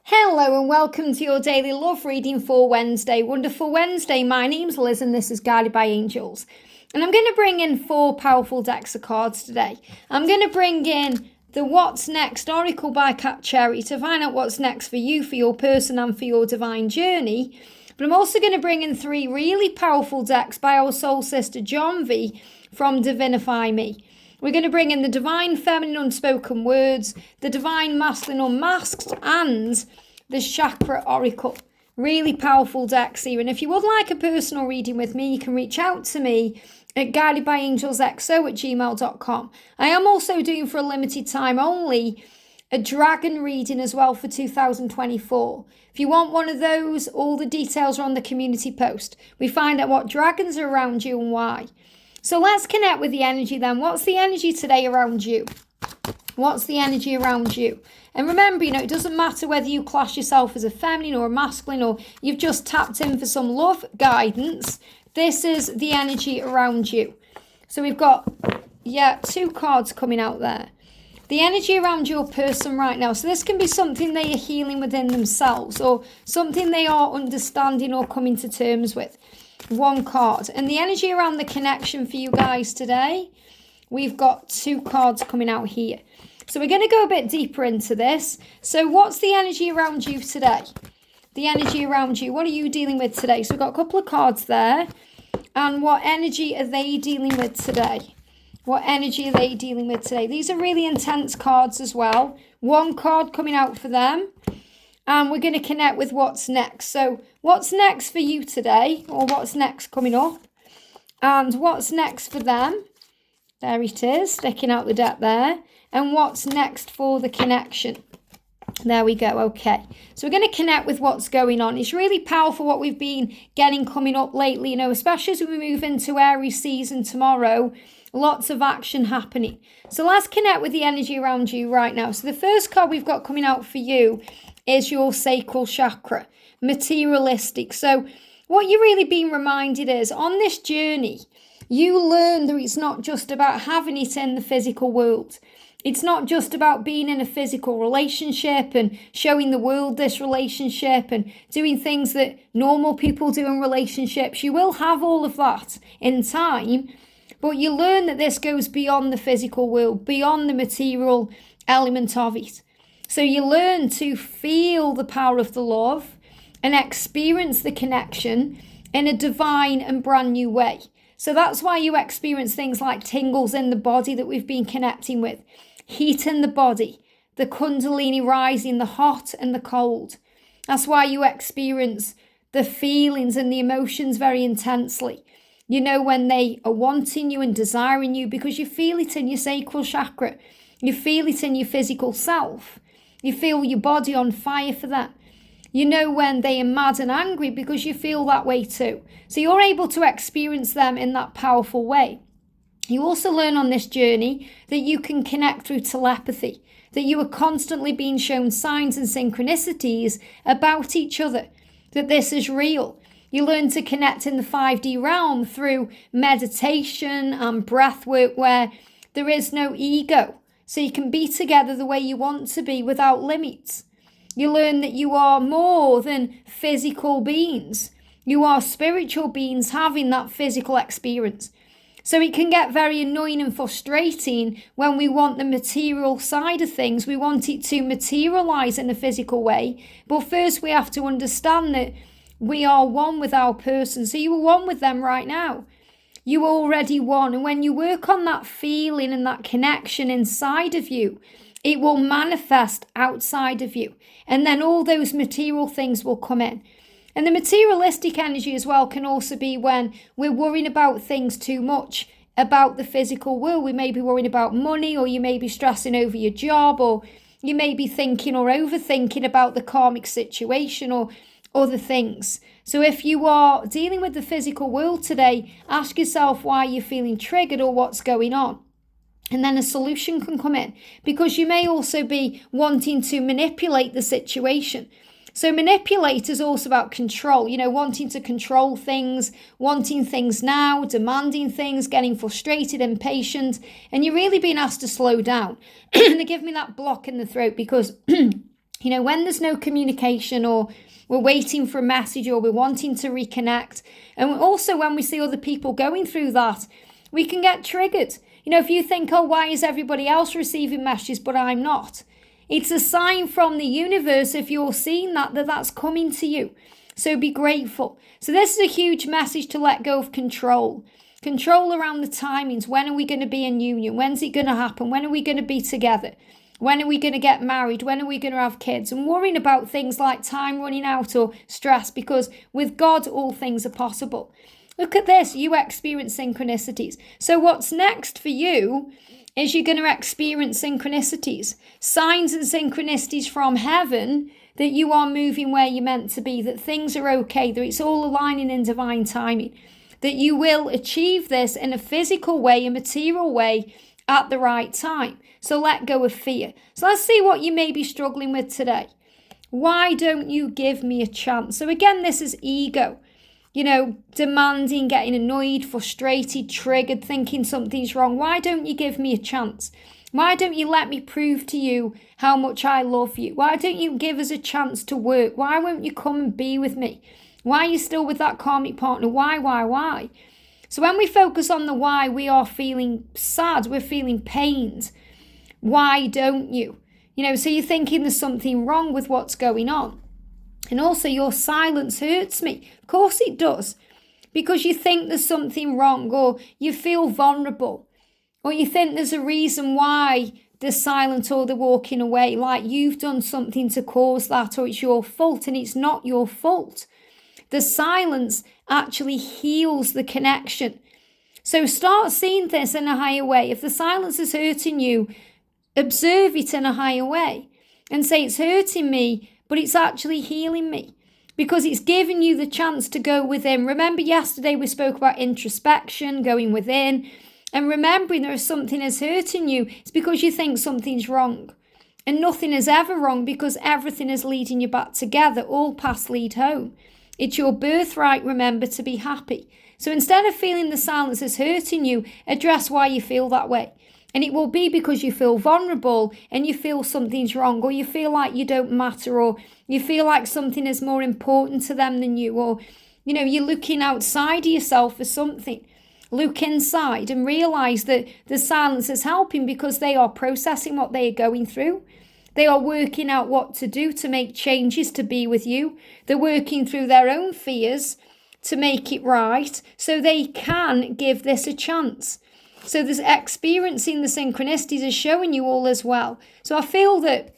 Hello and welcome to your daily love reading for Wednesday. Wonderful Wednesday. My name's Liz and this is Guided by Angels. And I'm going to bring in 4 powerful decks of cards today. I'm going to bring in the What's Next Oracle by Cat Cherry to find out what's next for you, for your person and for your divine journey. But I'm also going to bring in 3 really powerful decks by our soul sister Janvi from Divinify Me. We're going to bring in the Divine Feminine Unspoken Words, the Divine Masculine Unmasked, and the Chakra Oracle. Really powerful decks here. And if you would like a personal reading with me, you can reach out to me at guidedbyangelsxo@gmail.com. I am also doing, for a limited time only, a dragon reading as well for 2024. If you want one of those, all the details are on the community post. We find out what dragons are around you and why. So let's connect with the energy then. What's the energy today around you? What's the energy around you? And remember, it doesn't matter whether you class yourself as a feminine or a masculine or you've just tapped in for some love guidance. This is the energy around you. So we've got, 2 cards coming out there. The energy around your person right now. So this can be something they are healing within themselves or something they are understanding or coming to terms with. 1 card. And the energy around the connection for you guys today, we've got 2 cards coming out here. So we're going to go a bit deeper into this. So what's the energy around you today? The energy around you. What are you dealing with today? So we've got a couple of cards there. And what energy are they dealing with today? What energy are they dealing with today? These are really intense cards as well. 1 card coming out for them. And we're going to connect with what's next. So what's next for you today? Or what's next coming up? And what's next for them? There it is, sticking out the deck there. And what's next for the connection? There we go, okay. So we're going to connect with what's going on. It's really powerful what we've been getting coming up lately, especially as we move into Aries season tomorrow. Lots of action happening. So let's connect with the energy around you right now. So the first card we've got coming out for you is your sacral chakra, materialistic. So what you're really being reminded is on this journey, you learn that it's not just about having it in the physical world. It's not just about being in a physical relationship and showing the world this relationship and doing things that normal people do in relationships. You will have all of that in time, but you learn that this goes beyond the physical world, beyond the material element of it. So you learn to feel the power of the love and experience the connection in a divine and brand new way. So that's why you experience things like tingles in the body that we've been connecting with, heat in the body, the kundalini rising, the hot and the cold. That's why you experience the feelings and the emotions very intensely. When they are wanting you and desiring you because you feel it in your sacral chakra. You feel it in your physical self. You feel your body on fire for that. When they are mad and angry because you feel that way too. So you're able to experience them in that powerful way. You also learn on this journey that you can connect through telepathy, that you are constantly being shown signs and synchronicities about each other, that this is real. You learn to connect in the 5D realm through meditation and breath work where there is no ego. So you can be together the way you want to be without limits. You learn that you are more than physical beings. You are spiritual beings having that physical experience. So it can get very annoying and frustrating when we want the material side of things. We want it to materialize in a physical way. But first we have to understand that we are one with our person. So you are one with them right now. You are already one. And when you work on that feeling and that connection inside of you, it will manifest outside of you. And then all those material things will come in. And the materialistic energy as well can also be when we're worrying about things too much about the physical world. We may be worrying about money, or you may be stressing over your job, or you may be thinking or overthinking about the karmic situation or other things. So if you are dealing with the physical world today, ask yourself why you're feeling triggered or what's going on. And then a solution can come in, because you may also be wanting to manipulate the situation. So manipulate is also about control, wanting to control things, wanting things now, demanding things, getting frustrated, impatient, and you're really being asked to slow down. And they give me that block in the throat because When there's no communication, or we're waiting for a message, or we're wanting to reconnect. And also when we see other people going through that, we can get triggered. If you think, oh, why is everybody else receiving messages but I'm not? It's a sign from the universe, if you're seeing that's coming to you. So be grateful. So this is a huge message to let go of control. Control around the timings. When are we going to be in union? When's it going to happen? When are we going to be together? When are we going to get married? When are we going to have kids? And worrying about things like time running out or stress, because with God, all things are possible. Look at this. You experience synchronicities. So what's next for you is you're going to experience synchronicities, signs and synchronicities from heaven that you are moving where you're meant to be, that things are okay, that it's all aligning in divine timing, that you will achieve this in a physical way, a material way, at the right time. So let go of fear. So let's see what you may be struggling with today. Why don't you give me a chance? So again, this is ego. Demanding, getting annoyed, frustrated, triggered, thinking something's wrong. Why don't you give me a chance? Why don't you let me prove to you how much I love you? Why don't you give us a chance to work? Why won't you come and be with me? Why are you still with that karmic partner? Why? So when we focus on the why, we are feeling sad, we're feeling pained. Why don't you? So you're thinking there's something wrong with what's going on. And also, your silence hurts me. Of course it does. Because you think there's something wrong, or you feel vulnerable, or you think there's a reason why they're silent or they're walking away, like you've done something to cause that, or it's your fault, and it's not your fault. The silence actually heals the connection. So start seeing this in a higher way. If the silence is hurting you, observe it in a higher way and say, it's hurting me, but it's actually healing me, because it's giving you the chance to go within. Remember yesterday we spoke about introspection, going within, and remembering there is something that's hurting you. It's because you think something's wrong. And nothing is ever wrong, because everything is leading you back together. All paths lead home. It's your birthright, remember, to be happy. So instead of feeling the silence is hurting you, address why you feel that way. And it will be because you feel vulnerable and you feel something's wrong, or you feel like you don't matter, or you feel like something is more important to them than you, or, you're looking outside of yourself for something. Look inside and realize that the silence is helping, because they are processing what they are going through. They are working out what to do to make changes to be with you. They're working through their own fears to make it right, so they can give this a chance. So this experiencing the synchronicities is showing you all as well. So I feel that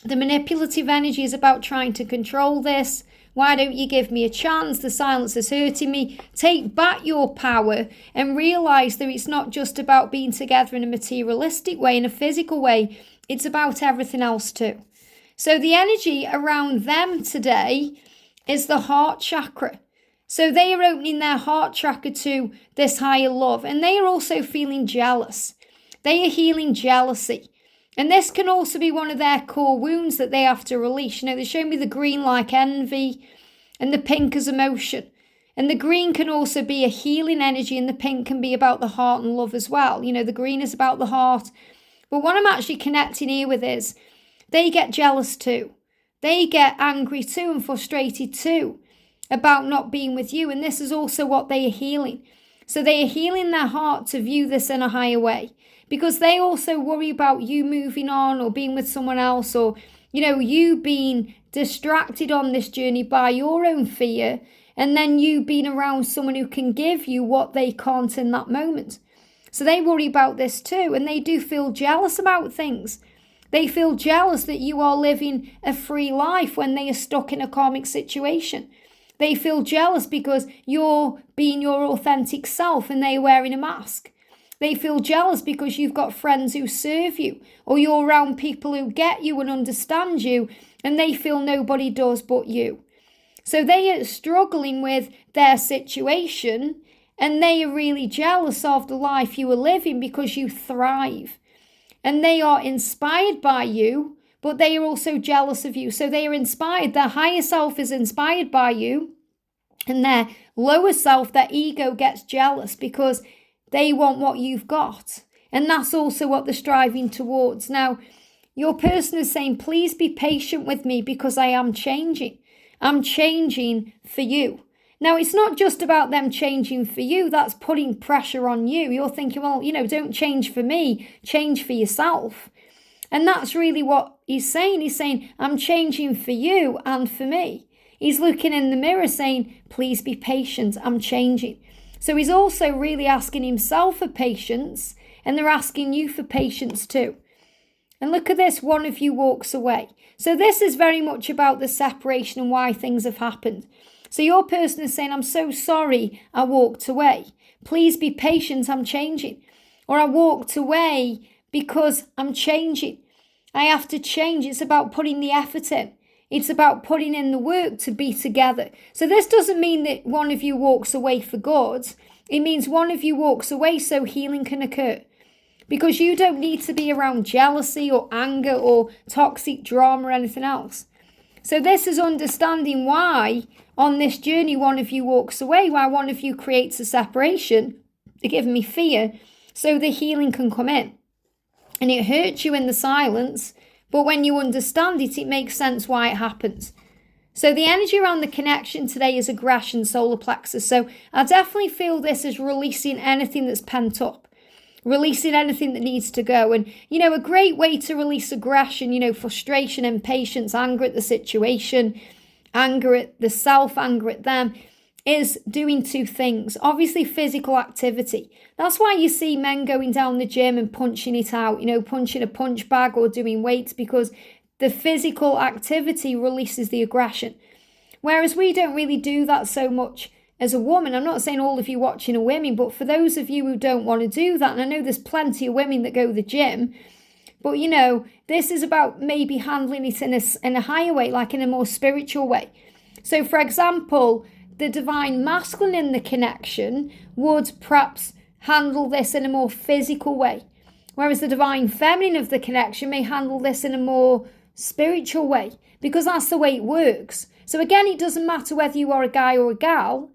the manipulative energy is about trying to control this. Why don't you give me a chance? The silence is hurting me. Take back your power and realize that it's not just about being together in a materialistic way, in a physical way. It's about everything else too. So the energy around them today is the heart chakra. So they are opening their heart chakra to this higher love, and they are also feeling jealous. They are healing jealousy. And this can also be one of their core wounds that they have to release. They show me the green like envy, and the pink as emotion. And the green can also be a healing energy, and the pink can be about the heart and love as well. The green is about the heart. But what I'm actually connecting here with is they get jealous too. They get angry too and frustrated too about not being with you. And this is also what they are healing. So they are healing their heart to view this in a higher way, because they also worry about you moving on or being with someone else, or, you being distracted on this journey by your own fear, and then you being around someone who can give you what they can't in that moment. So they worry about this too, and they do feel jealous about things. They feel jealous that you are living a free life when they are stuck in a karmic situation. They feel jealous because you're being your authentic self and they're wearing a mask. They feel jealous because you've got friends who serve you, or you're around people who get you and understand you, and they feel nobody does but you. So they are struggling with their situation, and they are really jealous of the life you are living because you thrive. And they are inspired by you, but they are also jealous of you. So they are inspired. Their higher self is inspired by you, and their lower self, their ego, gets jealous because they want what you've got. And that's also what they're striving towards. Now, your person is saying, please be patient with me because I am changing. I'm changing for you. Now, it's not just about them changing for you. That's putting pressure on you. You're thinking, well, don't change for me. Change for yourself. And that's really what he's saying. He's saying, I'm changing for you and for me. He's looking in the mirror saying, please be patient. I'm changing. So he's also really asking himself for patience, and they're asking you for patience too. And look at this, one of you walks away. So this is very much about the separation and why things have happened. So your person is saying, I'm so sorry I walked away. Please be patient, I'm changing. Or I walked away because I'm changing. I have to change. It's about putting the effort in. It's about putting in the work to be together. So this doesn't mean that one of you walks away for good. It means one of you walks away so healing can occur. Because you don't need to be around jealousy or anger or toxic drama or anything else. So this is understanding why on this journey one of you walks away, why one of you creates a separation to give me fear so the healing can come in. And it hurts you in the silence, but when you understand it, it makes sense why it happens. So the energy around the connection today is aggression, solar plexus. So I definitely feel this is releasing anything that's pent up. Releasing anything that needs to go. And, a great way to release aggression, frustration, impatience, anger at the situation, anger at the self, anger at them, is doing two things. Obviously, physical activity. That's why you see men going down the gym and punching it out, punching a punch bag or doing weights, because the physical activity releases the aggression. Whereas we don't really do that so much as a woman. I'm not saying all of you watching are women, but for those of you who don't want to do that, and I know there's plenty of women that go to the gym, but this is about maybe handling it in a higher way, like in a more spiritual way. So for example, the divine masculine in the connection would perhaps handle this in a more physical way, whereas the divine feminine of the connection may handle this in a more spiritual way, because that's the way it works. So again, it doesn't matter whether you are a guy or a gal.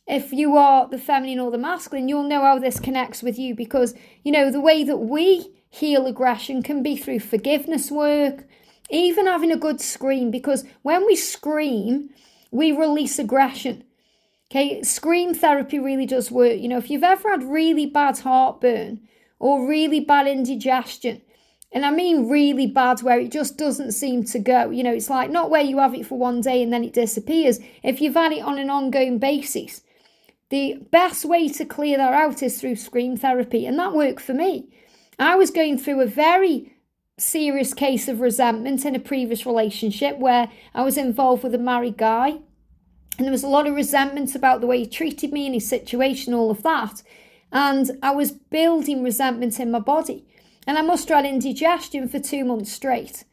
If you are the feminine or the masculine, you'll know how this connects with you, because, the way that we heal aggression can be through forgiveness work, even having a good scream, because when we scream, we release aggression. Okay, scream therapy really does work. If you've ever had really bad heartburn or really bad indigestion, and I mean really bad where it just doesn't seem to go, it's like not where you have it for one day and then it disappears. If you've had it on an ongoing basis, the best way to clear that out is through scream therapy. And that worked for me. I was going through a very serious case of resentment in a previous relationship where I was involved with a married guy. And there was a lot of resentment about the way he treated me and his situation, all of that. And I was building resentment in my body. And I must have had indigestion for 2 months straight.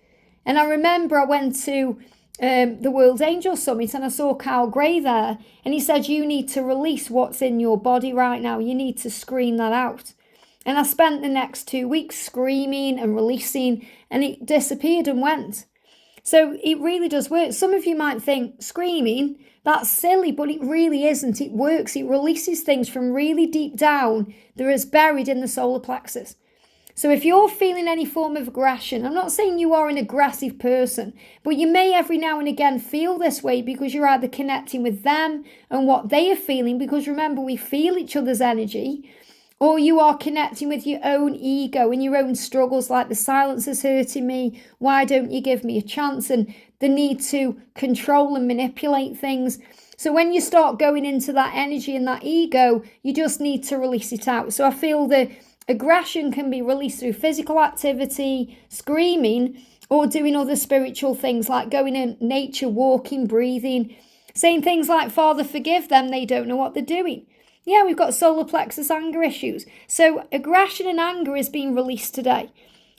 And I remember I went to the World Angel Summit and I saw Carl Gray there, and he said, you need to release what's in your body right now. You need to scream that out. And I spent the next 2 weeks screaming and releasing, and it disappeared and went. So it really does work. Some of you might think screaming, that's silly, but it really isn't. It works. It releases things from really deep down that is buried in the solar plexus. So if you're feeling any form of aggression, I'm not saying you are an aggressive person, but you may every now and again feel this way because you're either connecting with them and what they are feeling, because remember, we feel each other's energy, or you are connecting with your own ego and your own struggles, like the silence is hurting me, why don't you give me a chance, and the need to control and manipulate things. So when you start going into that energy and that ego, you just need to release it out. So I feel the aggression can be released through physical activity, screaming, or doing other spiritual things like going in nature, walking, breathing, saying things like, Father, forgive them, they don't know what they're doing. Yeah, we've got solar plexus anger issues. So aggression and anger is being released today.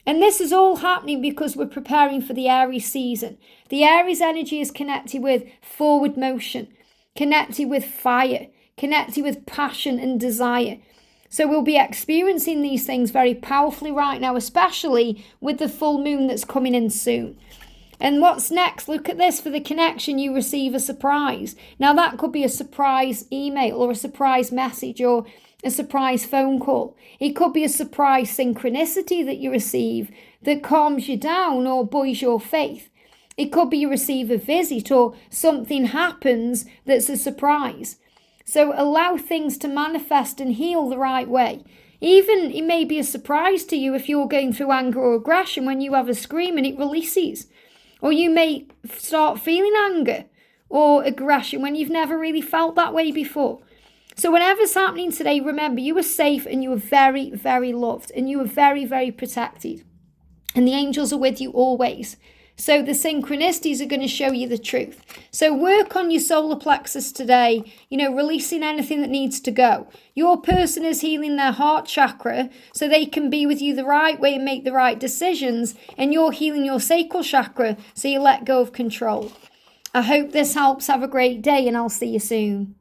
And this is all happening because we're preparing for the Aries season. The Aries energy is connected with forward motion, connected with fire, connected with passion and desire. So we'll be experiencing these things very powerfully right now, especially with the full moon that's coming in soon. And what's next? Look at this. For the connection, you receive a surprise. Now that could be a surprise email or a surprise message, or a surprise phone call. It could be a surprise synchronicity that you receive that calms you down or buoys your faith. It could be you receive a visit or something happens that's a surprise. So allow things to manifest and heal the right way. Even it may be a surprise to you if you're going through anger or aggression when you have a scream and it releases. Or you may start feeling anger or aggression when you've never really felt that way before. So whatever's happening today, remember you are safe and you are very, very loved and you are very, very protected. And the angels are with you always. So the synchronicities are going to show you the truth. So work on your solar plexus today, releasing anything that needs to go. Your person is healing their heart chakra so they can be with you the right way and make the right decisions. And you're healing your sacral chakra so you let go of control. I hope this helps. Have a great day and I'll see you soon.